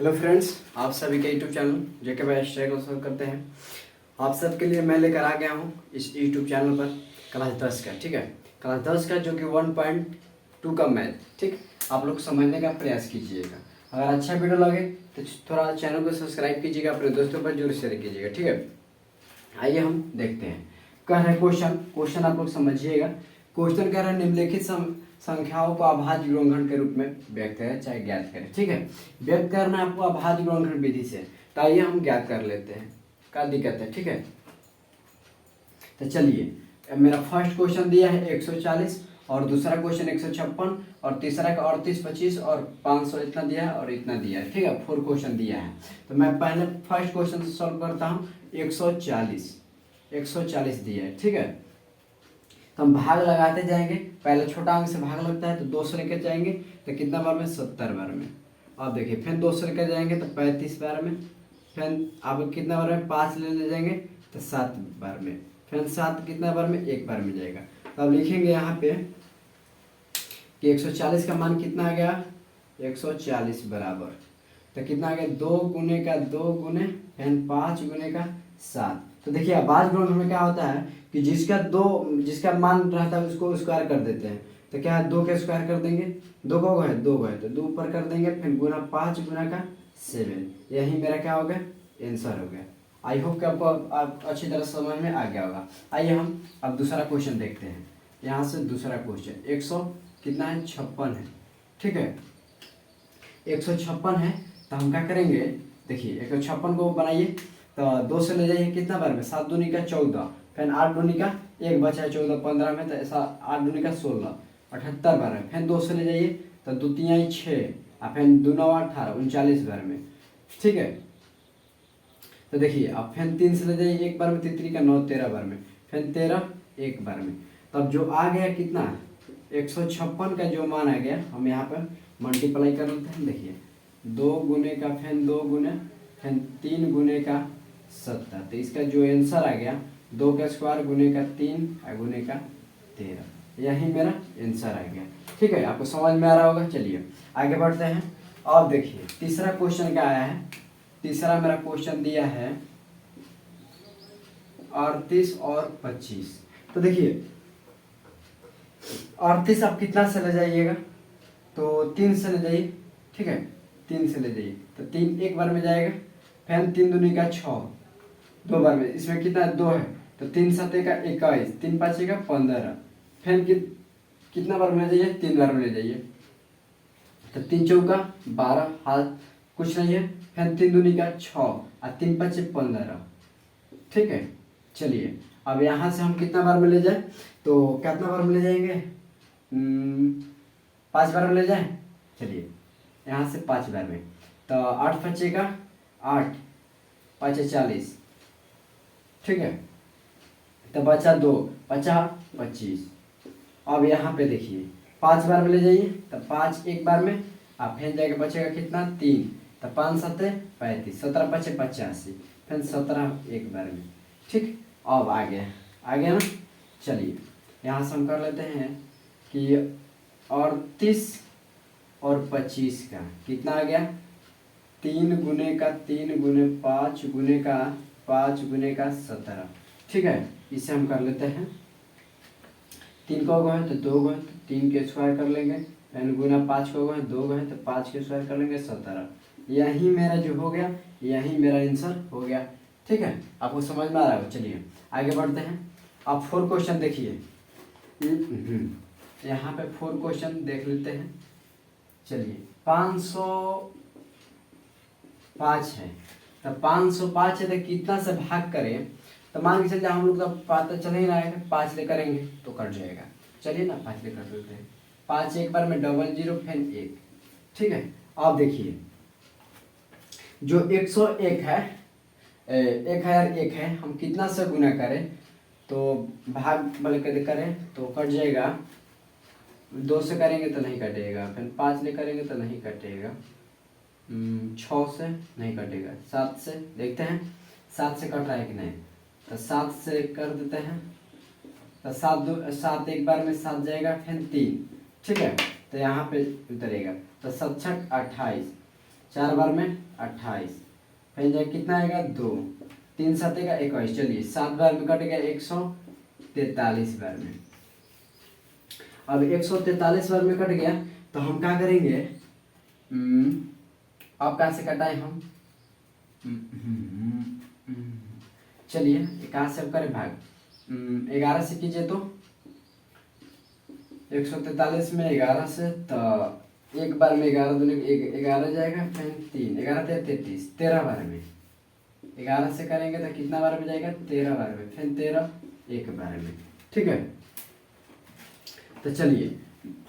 Hello friends, आप सभी का यूट्यूब चैनल जेके भाई स्ट्राइक को सर्व करते हैं। आप सबके लिए मैं लेकर आ गया हूँ इस यूट्यूब चैनल पर क्लास 10 का, ठीक है। क्लास 10 का जो कि 1.2 का मैथ, ठीक। आप लोग समझने का प्रयास कीजिएगा। अगर अच्छा वीडियो लगे तो थोड़ा चैनल को सब्सक्राइब कीजिएगा, अपने दोस्तों पर जरूर शेयर कीजिएगा, ठीक है। आइए हम देखते हैं। कह रहे क्वेश्चन आप लोग समझिएगा। क्वेश्चन कह रहे हैं निम्नलिखित संख्याओं को अभाज्य गुणनखंड के रूप में व्यक्त करें चाहे ज्ञात करें, ठीक है। व्यक्त करना है आपको अभाज्य गुणनखंड विधि से, तो आइए हम ज्ञात कर लेते हैं। क्या दिक्कत है, ठीक है। तो चलिए, मेरा फर्स्ट क्वेश्चन दिया है 140 और दूसरा क्वेश्चन 156 और तीसरा का 38, 25 और 500 इतना दिया है और इतना दिया है, ठीक है। 4 क्वेश्चन दिया है। तो मैं पहले फर्स्ट क्वेश्चन से सॉल्व करता हूँ। 140 दिया है, ठीक है। तो हम भाग लगाते जाएंगे। पहले छोटा अंक से भाग लगता है तो 2 से लेकर जाएंगे तो कितना बार में, 70 बार में। अब देखिए फिर 2 से लेकर जाएंगे तो 35 बार में। फिर अब कितना बार में, 5 ले जाएंगे तो 7 बार में। फिर 7 कितना बार में, 1 बार में जाएगा। तो अब लिखेंगे यहाँ पे कि 140 का मान कितना आ गया, 140 बराबर, तो कितना आ गया, 2 गुने का 2 गुने फिर 5 गुने का 7। तो देखिए अभाज्य गुणनखंड में क्या होता है कि जिसका मान रहता है उसको स्क्वायर कर देते हैं। तो क्या है, 2 का स्क्वायर कर देंगे, 2 को है 2 है तो 2 ऊपर कर देंगे, फिर गुना 5 गुना का 7। यही मेरा क्या हो गया, आंसर हो गया। आई होप कि आपको आप अच्छी तरह समझ में आ गया होगा। आइए हम अब दूसरा क्वेश्चन देखते हैं। यहाँ से दूसरा क्वेश्चन 156 है, ठीक है। 156 है तो हम क्या करेंगे, देखिए 156 को बनाइए तो 2 से ले जाइए कितना बार में, 7 दूनी का 14, फिर 8 दूनी का 1 बचा है 14, 15 में तो ऐसा 8 दूनी का 16, 78 बार में। फिर 2 से ले जाइए तो 2 तियाई 6 और फिर 2 9 18, 39 बार में, ठीक है। तो देखिए अब फिर 3 से ले जाइए 1 बार में, 3 का 9 13 बार में, फिर 13 1 बार में। तब जो आ गया कितना, 156 का जो मान आ गया, हम यहाँ पर मल्टीप्लाई कर लेते हैं। देखिए 2 गुने का फिर 2 गुने फिर 3 गुने का 70, तो इसका जो आंसर आ गया 2 का स्क्वायर गुने का 3 गुने का 13, यही मेरा आंसर आ गया, ठीक है। आपको समझ में आ रहा होगा। चलिए आगे बढ़ते हैं। अब देखिए तीसरा क्वेश्चन क्या आया है। तीसरा मेरा क्वेश्चन दिया है 38 और 25। तो देखिए 38 आप कितना से ले जाइएगा, तो 3 से ले जाइए, ठीक है। 3 से ले जाइए तो 3 1 बार में जाएगा, फिर 3 दूनी का 6 2 बार में। इसमें कितना 2 है तो 3 7 का 21, 3 5 का 15, फिर कितना बार में ले जाइए, 3 बार में ले जाइए तो 3 चौका 12, हाथ कुछ नहीं है, फिर 3 दूनी का 6 और 3 5 15, ठीक है। चलिए अब यहाँ से हम कितना बार में ले जाए, तो कितना बार में ले जाएंगे, 5 बार में ले जाए। चलिए यहाँ से 5 बार में, तो 8 5 का 8, 5 40, ठीक है। तो बचा 2, बचा 25। अब यहाँ पे देखिए 5 बार में ले जाइए तो 5 1 बार में, आप फिर जाएगा बचेगा कितना 3, तो 5 7 35, 17 5 85, फिर 17 1 बार में, ठीक। अब आ गया ना। चलिए यहाँ से हम कर लेते हैं कि 38 और 25 का कितना आ गया, 3 गुने का 3 गुने 5 गुने का 5 गुने का 17, ठीक है। इसे हम कर लेते हैं। 3 को गए तो 2 गए तो 3 के स्क्वायर कर लेंगे, फिर गुना 5 को गए 2 गए तो 5 के स्क्वायर कर लेंगे 17। यही मेरा जो हो गया, यही मेरा आंसर हो गया, ठीक है। आपको समझ में आ रहा है। चलिए आगे बढ़ते हैं। आप 4 क्वेश्चन देखिए। यहाँ पे 4 क्वेश्चन देख लेते हैं। चलिए 505 है, तो 505 है तो कितना से भाग करें, तो मान के चलिए हम लोग का पता चल ही रहा है, 5 ले करेंगे तो कट जाएगा। चलिए ना 5 ले कर देते हैं। 5 1 बार में 00 फिर 1, ठीक है। अब देखिए जो 101 है, 1001 है, हम कितना से गुना करें, तो भाग बल कर करें तो कट जाएगा। 2 से करेंगे तो नहीं कटेगा, फिर 5 ले करेंगे तो नहीं कटेगा, 6 से नहीं कटेगा, 7 से देखते हैं 7 से कट रहा है कि नहीं, तो 7 से कर देते हैं। तो 7 1 बार में 7 जाएगा, फिर 3, ठीक है। तो यहाँ पे उतरेगा तो 7 6 28, 4 बार में 28, फिर जाए कितना आएगा 2, 3 7 का 21। चलिए 7 बार में कट गया 143 बार में। अब 143 बार में कट गया तो हम क्या करेंगे, अब कहाँ से कटाए हम, चलिए कहाँ से अब करें भाग, 11 से कीजिए तो 143 में 11 से, तो एक बार में 11 दूनी 11 जाएगा, फिर 3 11 33 13 बार में 11 से करेंगे तो कितना बार में जाएगा 13 बार में, फिर 13 एक बार में। ठीक है, तो चलिए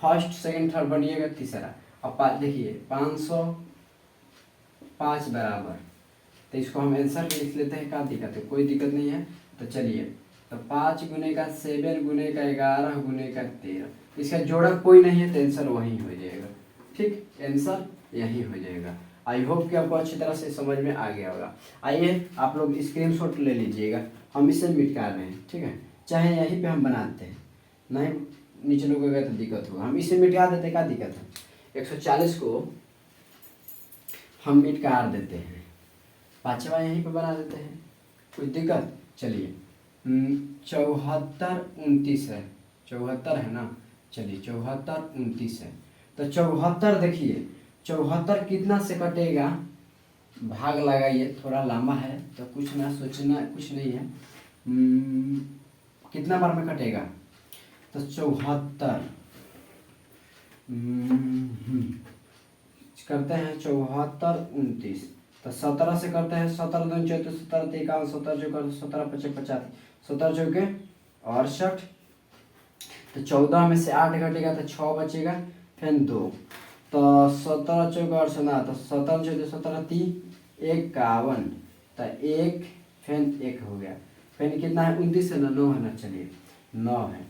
फर्स्ट सेकंड थर्ड बनिएगा तीसरा। अब देखिए 505 बराबर, तो इसको हम आंसर लिख लेते हैं, क्या दिक्कत है, कोई दिक्कत नहीं है। तो चलिए तो 5 गुने का 7 गुने का 11 गुने का 13, इसका जोड़ा कोई नहीं है तो आंसर वही हो जाएगा। ठीक, आंसर यही हो जाएगा। आई होप कि आपको अच्छी तरह से समझ में आ गया होगा। आइए आप लोग स्क्रीनशॉट ले लीजिएगा, हम इसे मिटा रहे हैं। ठीक है, चाहे यहीं पे हम बनाते हैं, नहीं नीचे लोगों तो दिक्कत होगा, हम इसे मिटा देते, क्या दिक्कत है। 140 को हम मिटा देते हैं, पाँचवा यहीं पे बना देते हैं, कोई दिक्कत। चलिए 74 29 है, 74 है ना, चलिए 74 29 है। तो 74 देखिए 74 कितना से कटेगा, भाग लगाइए, थोड़ा लंबा है तो कुछ ना सोचना, कुछ नहीं है। कितना बार में कटेगा, तो 74 करते हैं 74 29, तो 17 से करते हैं, 17 2 14 17 51 17 चौका 17 25 50 17 चौके 68, तो 14 में से 8 घटेगा तो 6 बचेगा, फिर 2, तो 17 चौका 68, तो 17 चौके 17 3 51, तो 1 फिर 1 हो गया, फिर कितना है 29 है ना, 9 है ना, चलिए 9 है।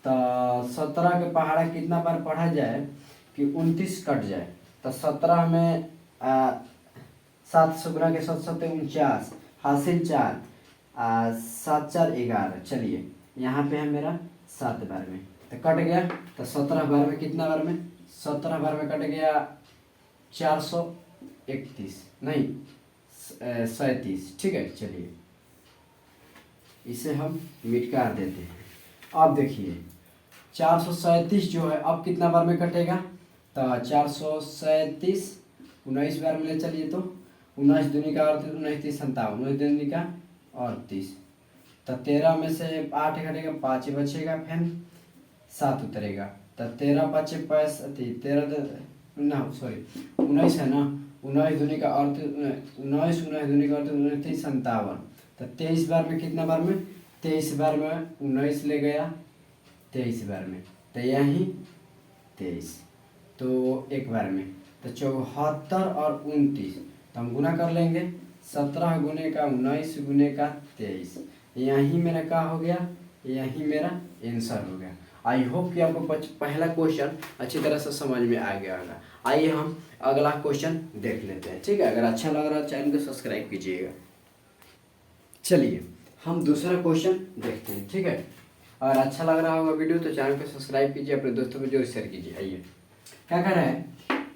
तो 17 के पहाड़ा कितना बार पढ़ा जाए कि 29 कट जाए, तो 17 में 7 से गुना के 7 7 49 हासिल 4 7 4 11, चलिए यहाँ पे है मेरा 7 बार में, तो कट गया। तो 17 बार में कितना बार में, 17 बार में कट गया 431 नहीं 37। ठीक है, चलिए इसे हम मिटा देते हैं। अब देखिए 437 जो है अब कितना बार में कटेगा, तो 437 19 बार में ले चलिए, तो 19 दूनी का 38 19 30 57 19 दूनी का 38, तो 13 में से 8 घटेगा 5 बचेगा, फिर 7 उतरेगा, तो 13 5 35 13 ना सॉरी 19 है ना, 19 दूनी का 38 19 19 दूनी का 38 19 30 57, तो 23 बार में कितना बार में, 23 बार में 19 ले गया 23 बार में, तो यहीं 23, तो एक बार में, तो 74 और 29, तो हम गुना कर लेंगे, 17 गुने का 19 गुने का 23, यहीं मेरा क्या हो गया, यहीं मेरा आंसर हो गया। आई होप कि आपको पहला क्वेश्चन अच्छी तरह से समझ में आ गया होगा। आइए हम अगला क्वेश्चन देख लेते हैं। ठीक है, अगर अच्छा लग रहा है चैनल को सब्सक्राइब कीजिएगा। चलिए हम दूसरा क्वेश्चन देखते हैं। ठीक है, अगर अच्छा लग रहा होगा वीडियो तो चैनल को सब्सक्राइब कीजिए, अपने दोस्तों में जरूर शेयर कीजिए। आइए क्या कह रहा है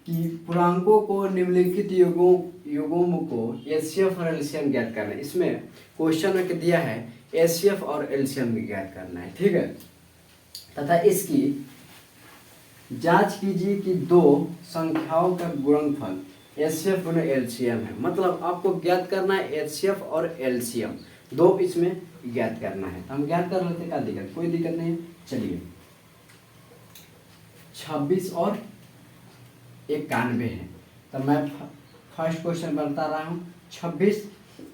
कि पूर्णांकों को निम्नलिखित युग्मों को एचसीएफ और एलसीएम ज्ञात करना है। इसमें क्वेश्चन में दिया है एचसीएफ और एलसीएम ज्ञात करना है। ठीक है, तथा इसकी जांच कीजिए कि दो संख्याओं का गुणनफल एचसीएफ और एलसीएम है। मतलब आपको ज्ञात करना है एचसीएफ और एलसीएम, दो इसमें ज्ञात करना है। हम ज्ञात कर लेते, क्या दिक्कत, कोई दिक्कत नहीं है। चलिए 26 और 91 है, तो मैं फर्स्ट क्वेश्चन बता रहा हूँ 26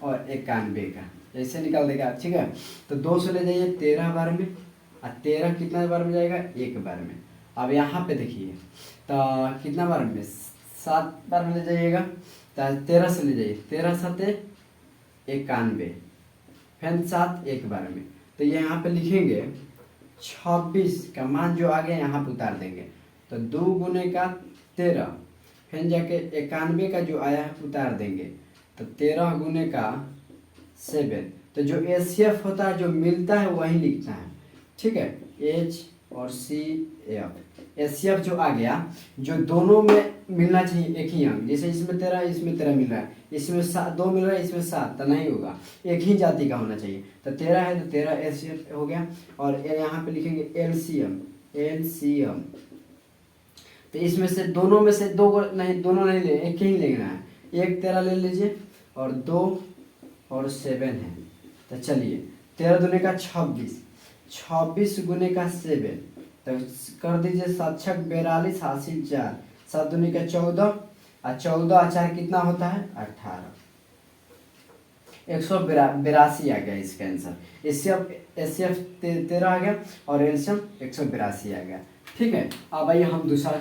और 91 का, ऐसे निकाल देगा। ठीक है, तो 2 से ले जाइए 13 बार में, और 13 कितना बार में जाएगा, एक बार में। अब यहाँ पे देखिए तो कितना बार में, 7 बार में ले जाइएगा, तो 13 से ले जाइए, 13 7 91, फिर 7 एक बार में, तो ये यहाँ पे लिखेंगे 26 का मान जो आ गया यहाँ पे उतार देंगे, तो 2 गुने का 13, फिर जाके 91 का जो आया है उतार देंगे, तो 13 गुने का 7, तो जो एचसीएफ होता है जो मिलता है वही लिखना है। ठीक है, एच और सी एफ। एस एफ जो आ गया, जो दोनों में मिलना चाहिए एक ही अंक, जैसे इसमें 13 इसमें 13 मिल रहा है, इसमें 2 मिल रहा है इसमें 7, तो नहीं होगा, एक ही जाति का होना चाहिए। तो 13 है तो 13 एस एफ हो गया। और यहाँ पे लिखेंगे एलसीएम, एलसीएम। तो इसमें से दोनों में से दो नहीं, दोनों नहीं ले, एक ही लेना है। एक 13 ले लीजिए और 2 और 7 है। तो चलिए 13 दूने का 26, 26 गुने का 7, तो कर दीजिए 7 छक 42 हासिल 4, 7 दूने का 14 और 14 और 4 कितना होता है 18। 182 आ गया इसका आंसर। एस एफ 13 आ गया और एलसीएम 182 आ गया। ठीक है, अब आइए हम दूसरा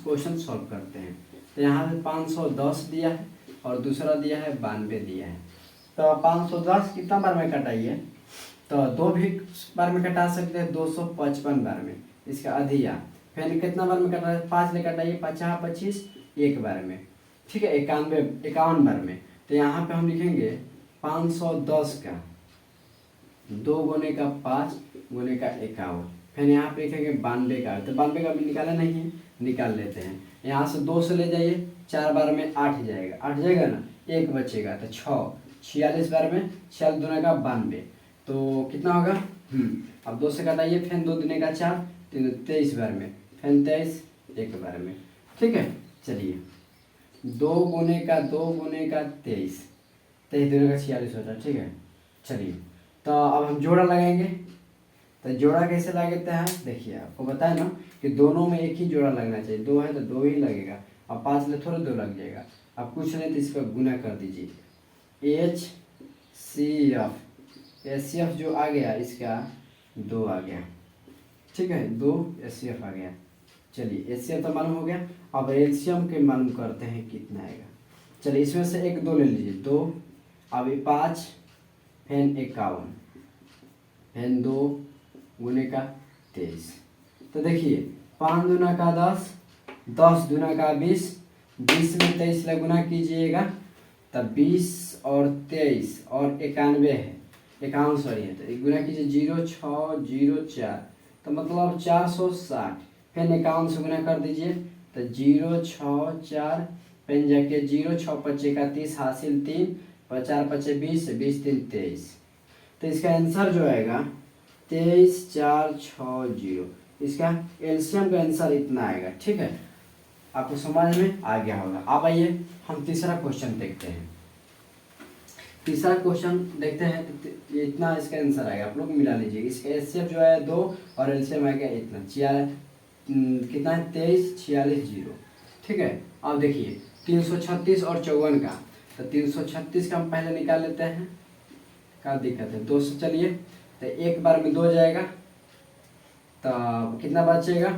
क्वेश्चन सॉल्व करते हैं। तो यहाँ पे 510 दिया है और दूसरा दिया है 92 दिया है। तो 510 कितना बार में कटाइए, तो 2 भी बार में कटा सकते हैं, 255 बार में, इसका अधिया। फिर कितना बार में कटा है, 5 ले कटाइए, 50 25 एक बार में। ठीक है, 51 बार में। तो यहाँ पे हम लिखेंगे 510 का 2 गुने का 5 गुने का 51। फिर यहाँ पे लिखेंगे 92 का, तो 92 का भी निकाला नहीं है, निकाल लेते हैं। यहाँ से 2 से ले जाइए, 4 बार में 8 जाएगा, 8 जाएगा ना, 1 बचेगा तो 6, 46 बार में 46 दूने का 92, तो कितना होगा अब 2 से घटाइए, फिर 2 दूने का 4, 23 बार में, फिर 23 1 बार में। ठीक है, चलिए 2 गुने का 23, 23 दूने का 46 होता है। ठीक है, चलिए तो अब हम जोड़ा लगाएंगे। तो जोड़ा कैसे लगाते हैं, देखिए आपको बताया ना कि दोनों में एक ही जोड़ा लगना चाहिए, 2 है तो 2 ही लगेगा। अब 5 ले थोड़ा 2 लग जाएगा, अब कुछ नहीं तो इसका गुना कर दीजिए। H C F, S C F जो आ गया इसका 2 आ गया। ठीक है, 2 एस सी एफ आ गया। चलिए एस सी एफ तो मालूम हो गया, अब एलसीएम के मालूम करते हैं कितना आएगा। चलिए इसमें से 1 2 ले लीजिए, 2, अब 5 फिर 51, फिर 2 गुने का 23। तो देखिए 5 दूना का 10, 10 दूना का 20, 20 में 23 से गुना कीजिएगा, तब 20 और 23 और 91 है, 51 सॉरी है, तो गुना कीजिए 0604, तो मतलब 460। फिर 51 से गुना कर दीजिए, तो 064, फिर जाके 0 6 5 31 हासिल 3, 4 5 20, 20 3 23। तो इसका आंसर जो आएगा 23460। इसका एलसीएम का आंसर इतना आएगा। ठीक है, आपको समझ में आ गया होगा। अब आइए हम तीसरा क्वेश्चन देखते हैं। तीसरा क्वेश्चन देखते हैं, तो ये इतना इसका आंसर आएगा, आप लोग मिला लीजिए। इसका एचसीएफ जो है 2 और एलसीएम आएगा इतना, कितना है 23 46 0। ठीक है, अब देखिए 336 और 54 का, तो 336 का हम पहले निकाल लेते हैं, क्या दिक्कत है, 2 से चलिए, तो 1 बार में 2 जाएगा, तो कितना बचेगा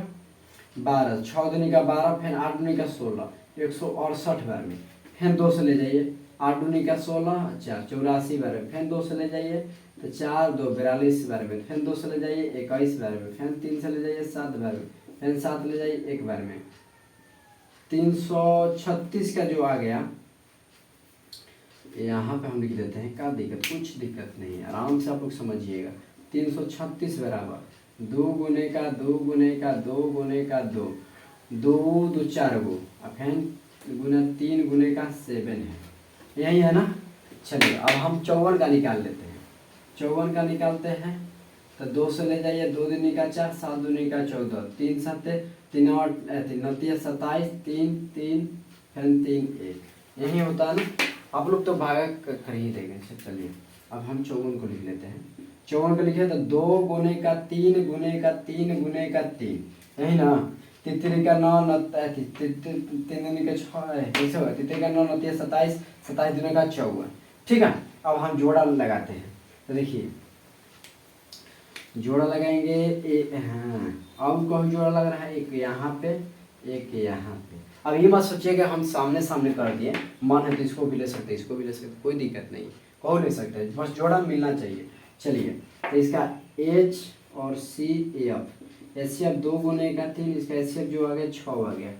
12, 6 दूनी का 12, फिर 8 दूनी का 16, 168 बार में, फिर 2 से ले जाइए, 8 दूनी का 16, 4 84 बार में, फिर 2 से ले जाइए, तो 4 2 42 बार में, फिर 2 से ले जाइए 21 बार में, फिर 3 से ले जाइए 7 बार में, फिर 7 ले जाइए 1 बार में। 336 का जो आ गया, यहाँ पे हम लिख देते हैं, क्या दिक्कत, कुछ दिक्कत नहीं है, आराम से आप लोग समझिएगा। 336 बराबर 2 गुने का 2 गुने का 2 गुने का 2, 2 2 4 गो, अब फिर गुना 3 गुने का 7 है, यही है ना। चलिए अब हम 54 का निकाल लेते हैं। 54 का निकालते हैं, तो 2 से ले जाइए, 2 दूनी का 4, 7 दूनी का 14, 3 7 3 8 3 27, 3 3 फिर 3 1, यही होता है ना। आप लोग तो भागा कर ही देंगे। चलिए अब हम 54 को लिख लेते हैं। 54 को लिखे तो 2 गुने का 3 गुने का 3 गुने का 3, यही ना। तितरी का 9 3 का 6 कैसे होगा, तितरी का 9 9 27, 27 दूने का 54। ठीक है, अब हम जोड़ा लगाते हैं। तो देखिए जोड़ा लगाएंगे, हाँ अब कौन जोड़ा लग रहा है, एक यहाँ पे एक यहाँ पे। अब ये मत सोचिएगा हम सामने सामने कर दिए, मन है तो इसको भी ले सकते हैं, इसको भी ले सकते हैं, कोई दिक्कत नहीं, कहो ले सकते हैं, बस जोड़ा मिलना चाहिए। चलिए तो इसका एच और C F, H C F 2 गुने का 3, इसका एच सी एफ जो आ गया 6 आ गया।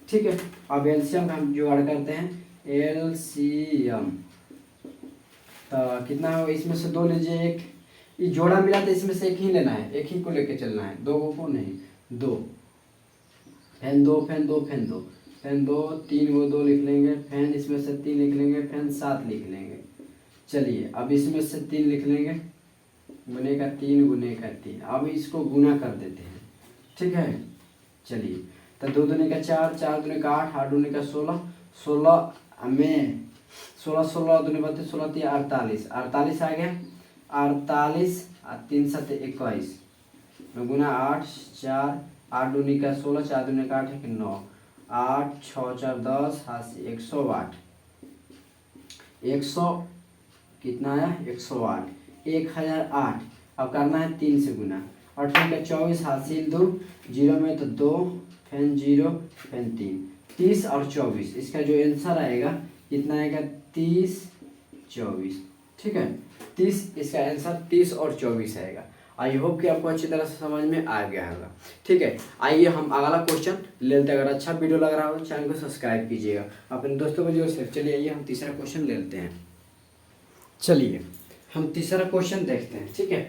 ठीक है, अब एलसीएम का हम जुगाड़ करते हैं, एलसीएम तो कितना होगा, इसमें से 2 लीजिए, ये जोड़ा मिला तो इसमें से एक ही लेना है, एक ही को लेके चलना है, दो को नहीं, दो, फैन दो, फैन दो, फैन दो, फैन दो, तीन वो दो लिख लेंगे, फैन इसमें से 3 लिख लेंगे, फैन 7 लिख लेंगे। चलिए अब इसमें से 3 लिख लेंगे, गुने का 3 गुने का 3। अब इसको गुना कर देते हैं, ठीक है। चलिए तो 2 दूनी का 4, 4 दूनी का 8, 8 दूनी का 16, 16 में 16, 16 दूनी 32, 16 3 48, 48 आ गया, 48 और 3 7 21 गुना 8, 4 8 दूनी का 16, 4 दूनी का 8 9, 8 6 4 10 108, 100 कितना आया 108, 1008। अब करना है 3 से गुना, और 3 का 24 हासिल 2, जीरो में तो 2, फैन 0 फैन 3, 30 और 24, इसका जो आंसर आएगा कितना आएगा 30 24, ठीक है। 30 इसका आंसर 30 और 24 आएगा। आई होप कि आपको अच्छी तरह से समझ में आ गया होगा, ठीक है। आइए हम अगला क्वेश्चन ले लेते हैं। अगर अच्छा वीडियो लग रहा हो चैनल को सब्सक्राइब कीजिएगा, अपने दोस्तों को जरूर शेयर। चलिए आइए हम तीसरा क्वेश्चन ले लेते हैं। चलिए हम तीसरा क्वेश्चन देखते हैं, ठीक है।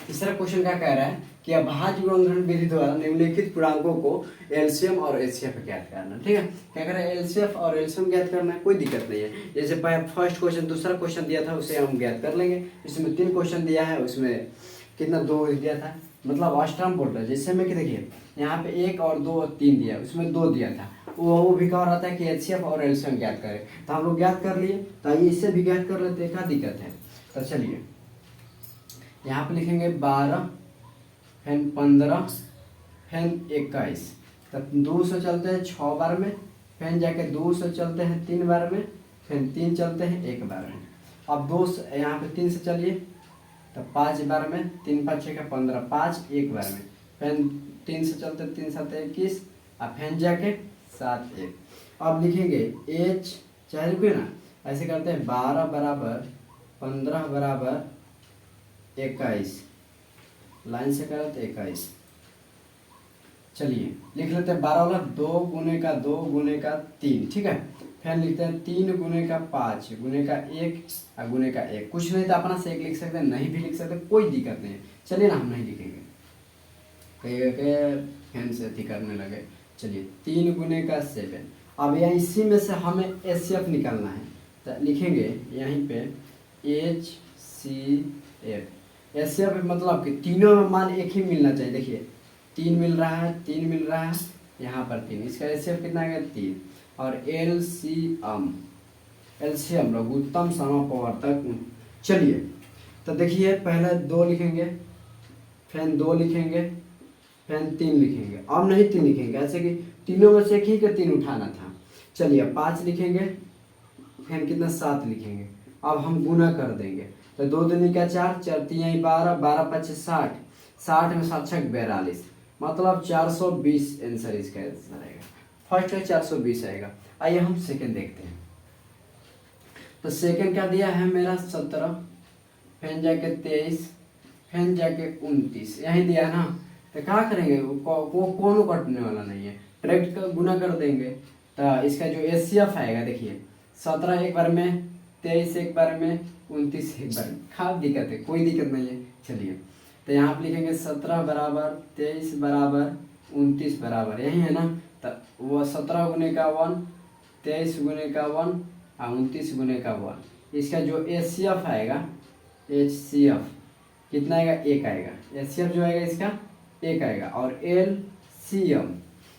तीसरा क्वेश्चन क्या कह रहा है कि अभाज्य गुणनखंड विधि द्वारा निम्नलिखित पूर्णांकों को एलसीएम और एचसीएफ ज्ञात करना, ठीक है। क्या कह रहा है एलसीएफ और एलसीएम ज्ञात करना है, कोई दिक्कत नहीं है। जैसे फर्स्ट क्वेश्चन दूसरा क्वेश्चन दिया था उसे हम ज्ञात कर लेंगे। इसमें 3 क्वेश्चन दिया है, उसमें कितना 2 दिया था, मतलब अष्टम बोल रहा है। जैसे में कि देखिए यहाँ पे 1 और 2 और 3 दिया, उसमें 2 दिया था, वो भी कह रहा था कि एचसीएफ और एलसीएम ज्ञात करें, तो हम लोग ज्ञात कर लिए। तो आइए इससे भी ज्ञात कर लेते हैं, क्या दिक्कत है। तो चलिए यहाँ पे लिखेंगे 12 फैन 15 फैन 21, तब 2 से चलते हैं 6 बार में, फैन जाके 2 से चलते हैं 3 बार में, फैन 3 चलते हैं 1 बार में। अब 2 से यहाँ पे 3 से चलिए तो 5 बार में, 3 5 6 का 15, 5 1 बार में, फैन 3 से चलते 3 7 21, अब फैन जाके 7 1। अब लिखेंगे एच, चाहे रुकिए ना, ऐसे करते हैं 12 बराबर 15 बराबर 21, लाइन से करो तो 21। चलिए लिख लेते हैं 12 वाला 2 गुने का 2 गुने का 3, ठीक है। फिर लिखते हैं 3 गुने का 5 गुने का 1 और गुने का 1। कुछ नहीं तो अपना से 1 लिख सकते हैं, नहीं भी लिख सकते, कोई दिक्कत नहीं है। चलिए ना हम नहीं लिखेंगे, कहीं फैन से अति करने लगे। चलिए 3 गुने का 7। अब यहाँ इसी में से हमें एचसीएफ निकालना है, तो लिखेंगे यहीं पे HCF। एचसीएफ मतलब कि तीनों में मान एक ही मिलना चाहिए। देखिए 3 मिल रहा है, 3 मिल रहा है, यहाँ पर 3, इसका एचसीएफ कितना है 3। और एलसीएम लघुत्तम समापवर्तक। चलिए तो देखिए पहले 2 लिखेंगे, फैन 2 लिखेंगे, फैन 3 लिखेंगे। अब नहीं 3 लिखेंगे, ऐसे कि तीनों में से एक ही का 3 उठाना था। चलिए 5 लिखेंगे, फैन कितना 7 लिखेंगे। अब हम गुना कर देंगे, तो 2 दूनी का 4, 4 3 12, 12 5 60, 60 में 7 6 42, मतलब 420 आंसर इसका आंसर आएगा। फर्स्ट है 420 आएगा। आइए हम सेकंड देखते हैं। तो सेकंड क्या दिया है मेरा 17, फैन जाके 23, फैन जाके 29, यही दिया है ना। तो क्या करेंगे, कौन कटने वाला नहीं है, डायरेक्ट का गुना कर देंगे। तो इसका जो एचसीएफ आएगा देखिए 17 एक बार में, 23 एक बार में, 29 एक बार में। खास दिक्कत है, कोई दिक्कत नहीं है। चलिए तो यहाँ पे लिखेंगे 17 बराबर 23 बराबर 29 बराबर, यही है ना। तो वो 17 गुने का 1, 23 गुने का 1 और 29 गुने का 1। इसका जो एचसीएफ आएगा, एचसीएफ कितना आएगा 1 आएगा। एचसीएफ जो आएगा इसका 1 आएगा। और एलसीएम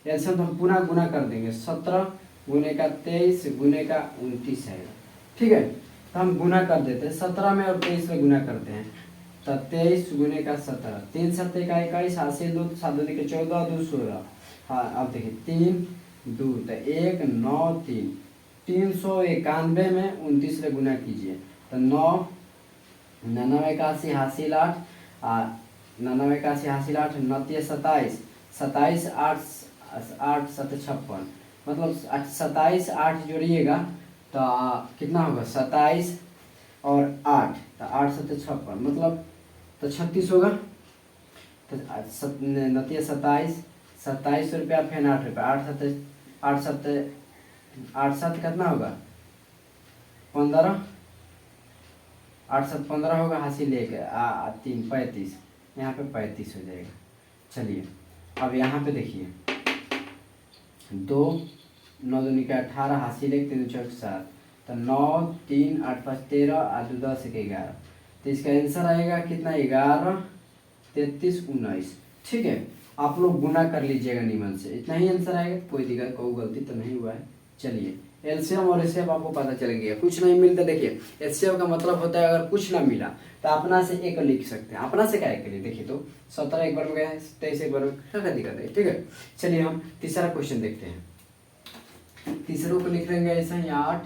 तो हम पुनः गुना कर देंगे, 17 गुने का 23 गुने का 29 आएगा, ठीक है। तो हम गुना कर देते हैं, 17 में और 23 में गुना करते हैं। तो 23 गुने का 17, 3 7 का 21, हासिल 2 7 2 के 14 2 16। हाँ अब देखिए 3 2 तो 1 9 3, 391 में 29 से गुना कीजिए तो 9 99 का 80 हासिल 8, 99 का 80 हासिल 8, 29 27, 27 8 8 7 56, मतलब 27 8 जोड़िएगा तो कितना होगा 27 और 8, तो 8 7 56, मतलब तो 36 होगा। तो 29 27, 27 रुपया फिर 8 रुपया, 8 7 कितना होगा 15, 8 7 15 होगा, हासिल लेके 3 35, यहाँ पे 35 हो जाएगा। चलिए अब यहाँ पे देखिए 2 9 दूनी का 18, हासिल 1 3 चौक 7, तो 9 3 8 5 13 और 2 10 1 11, तो इसका आंसर आएगा कितना 11 33 19। ठीक है, आप लोग गुना कर लीजिएगा निमन से, इतना ही आंसर आएगा, कोई दिक्कत कोई गलती तो नहीं हुआ है। चलिए एलसीएम और एचसीएफ आपको पता चल गया। कुछ नहीं मिलता, देखिए एचसीएफ का मतलब होता है अगर कुछ ना मिला तो अपना से एक लिख सकते हैं, अपना से क्या के लिए देखिए, तो 17 एक बार में गया है, 23 एक बार में, क्या दिक्कत है। ठीक है, चलिए हम तीसरा क्वेश्चन देखते हैं। तीसरे को लिख लेंगे ऐसा ही 8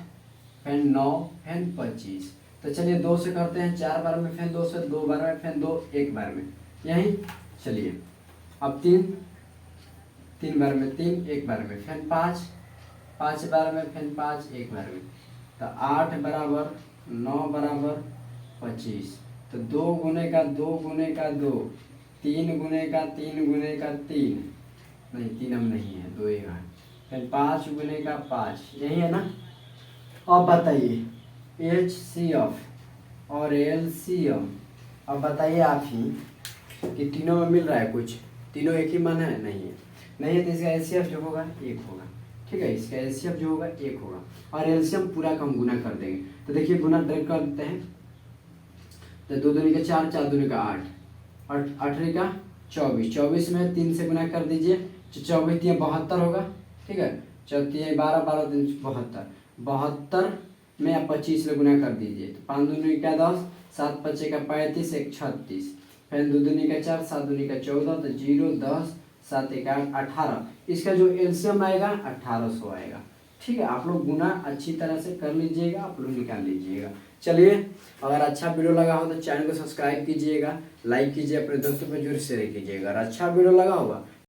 फिर 9 फिर 25, तो चलिए 2 से करते हैं 4 बार में, फिर 2 से 2 बार में, फिर 2 एक बार में, यही। चलिए अब 3 बार में, 3 एक बार में, फिर 5 बार में, फिर 5 एक बार में, तो 8 बराबर 9 बराबर 25, तो 2 गुने का 2 गुने का 2, 3 गुने का 3 गुने का 3, नहीं 3 हम नहीं है, 2 ही है, फिर 5 गुने का 5, यही है ना। अब बताइए एचसीएफ और एलसीएम, अब बताइए आप ही कि तीनों में मिल रहा है कुछ, तीनों एक ही मान है, नहीं है, नहीं है, तो इसका एचसीएफ जो होगा 1 होगा। ठीक है, इसका एचसीएफ जो होगा 1 होगा, और एलसीएम पूरा का हम गुना कर देंगे। तो देखिए गुना डायरेक्ट कर देते हैं, तो 2 दूनी का 4 4 दूनी का 8 और 8 का 24, 24 में 3 से गुना कर दीजिए, 24 3 72 होगा। ठीक है, 4 12 12 3 72, 72 में आप 25 से गुना कर दीजिए, तो 5 दूनी का 10, 7 5 का 35, 1 36, फिर 2 दूनी का 4 7 दूनी का 14, तो 0 10 7 1 8 18, इसका जो एलसीएम आएगा 1800 आएगा। ठीक है, आप लोग गुना अच्छी तरह से कर लीजिएगा, आप लोग निकाल लीजिएगा। चलिए अगर अच्छा वीडियो लगा हो तो चैनल को सब्सक्राइब कीजिएगा, लाइक कीजिए, अपने दोस्तों पर जरूर शेयर कीजिएगा। अगर अच्छा वीडियो लगा होगा